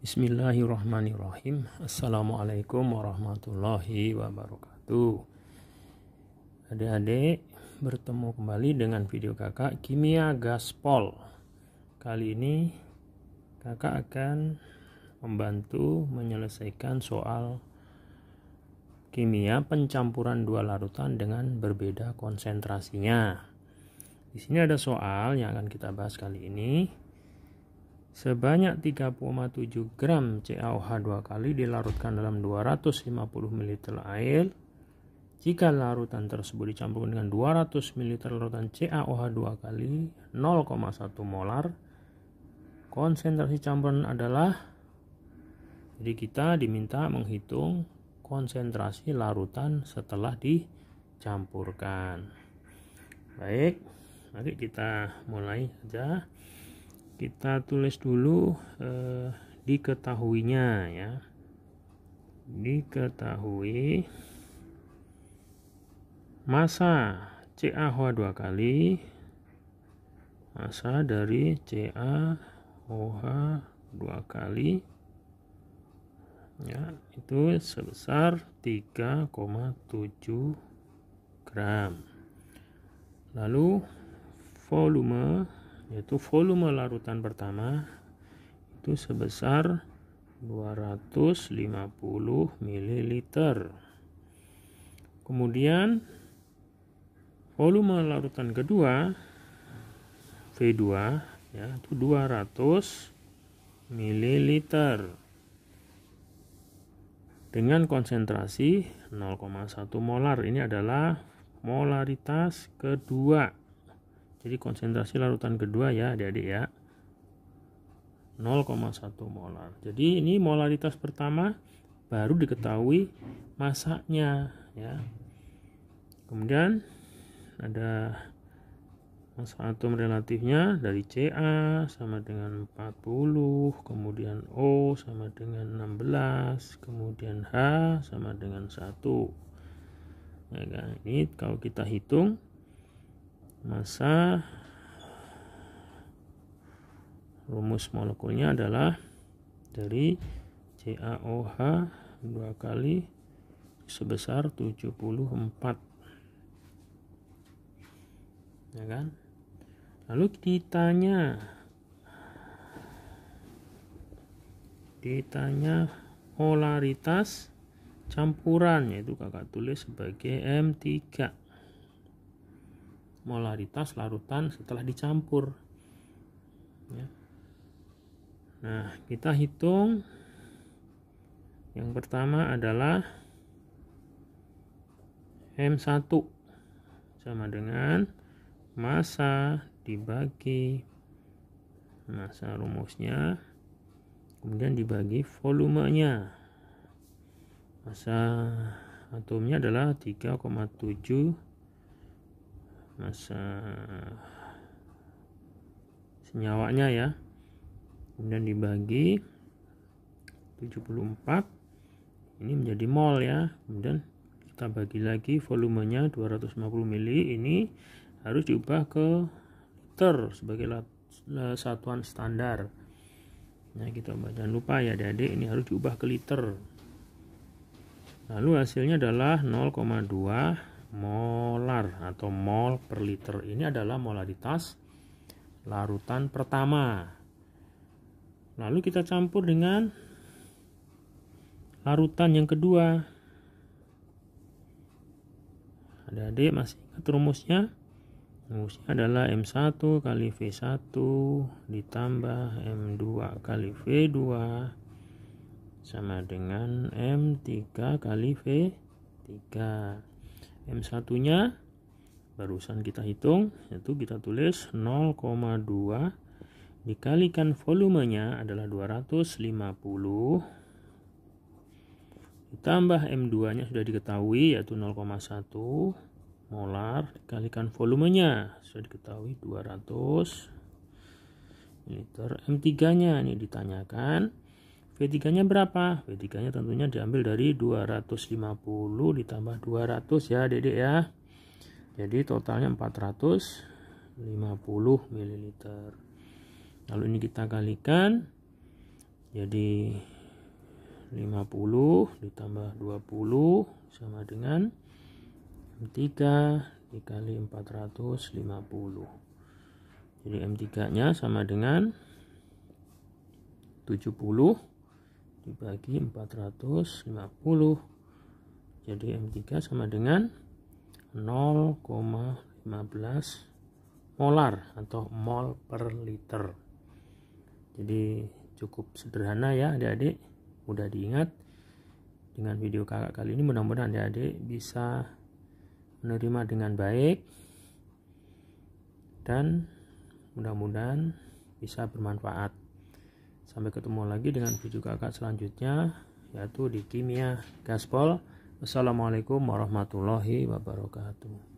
Bismillahirrahmanirrahim. Assalamualaikum warahmatullahi wabarakatuh. Adik-adik, bertemu kembali dengan video kakak Kimia Gaspol. Kali ini kakak akan membantu menyelesaikan soal kimia pencampuran dua larutan dengan berbeda konsentrasinya. Di sini ada soal yang akan kita bahas kali ini. Sebanyak 3,7 gram CaOH dua kali dilarutkan dalam 250 ml air. Jika larutan tersebut dicampur dengan 200 ml larutan CaOH dua kali 0,1 molar, konsentrasi campuran adalah. Jadi kita diminta menghitung konsentrasi larutan setelah dicampurkan. Baik, mari kita mulai saja. Kita tulis dulu diketahuinya ya. Diketahui massa CaOH dua kali, massa dari CaOH dua kali ya, itu sebesar 3,7 gram. Lalu volume, yaitu volume larutan pertama itu sebesar 250 ml. Kemudian volume larutan kedua V2 ya, itu 200 ml dengan konsentrasi 0,1 molar. Ini adalah molaritas kedua. Jadi konsentrasi larutan kedua ya adik-adik ya, 0,1 molar. Jadi ini molaritas pertama, baru diketahui masanya ya. Kemudian ada massa atom relatifnya dari Ca sama dengan 40, kemudian O sama dengan 16, kemudian H sama dengan 1 ya kan? Ini kalau kita hitung massa, rumus molekulnya adalah dari CaOH dua kali sebesar 74 ya kan. Lalu ditanya polaritas campuran, yaitu kakak tulis sebagai M3, molaritas larutan setelah dicampur ya. Nah, kita hitung. Yang pertama adalah M1 sama dengan massa dibagi massa rumusnya, kemudian dibagi volumenya. Massa atomnya adalah 3,7, massa senyawanya ya, kemudian dibagi 74, ini menjadi mol ya. Kemudian kita bagi lagi volumenya 250 ml, ini harus diubah ke liter sebagai satuan standar. Nah, kita jangan lupa ya adik-adik, ini harus diubah ke liter. Lalu hasilnya adalah 0,2 molar atau mol per liter. Ini adalah molaritas larutan pertama. Lalu kita campur dengan larutan yang kedua. Adik-adik masih ingat rumusnya? Rumusnya adalah M1 kali V1 ditambah M2 kali V2 sama dengan M3 kali V3. M1 nya barusan kita hitung, yaitu kita tulis 0,2 dikalikan volumenya adalah 250 ditambah M2 nya sudah diketahui yaitu 0,1 molar dikalikan volumenya sudah diketahui 200 liter. M3 nya ini ditanyakan, V3 nya berapa? V3 nya tentunya diambil dari 250 ditambah 200 ya adik-adik ya. Jadi totalnya 450 ml. Lalu ini kita kalikan, Jadi 50 ditambah 20 sama dengan M3 dikali 450. Jadi M3 nya sama dengan 70 dibagi 450. Jadi M3 sama dengan 0,15 molar atau mol per liter. Jadi cukup sederhana ya adik-adik, mudah diingat. Dengan video kakak kali ini mudah-mudahan adik-adik bisa menerima dengan baik dan mudah-mudahan bisa bermanfaat. Sampai ketemu lagi dengan video kakak selanjutnya, yaitu di Kimia Gaspol. Wassalamualaikum warahmatullahi wabarakatuh.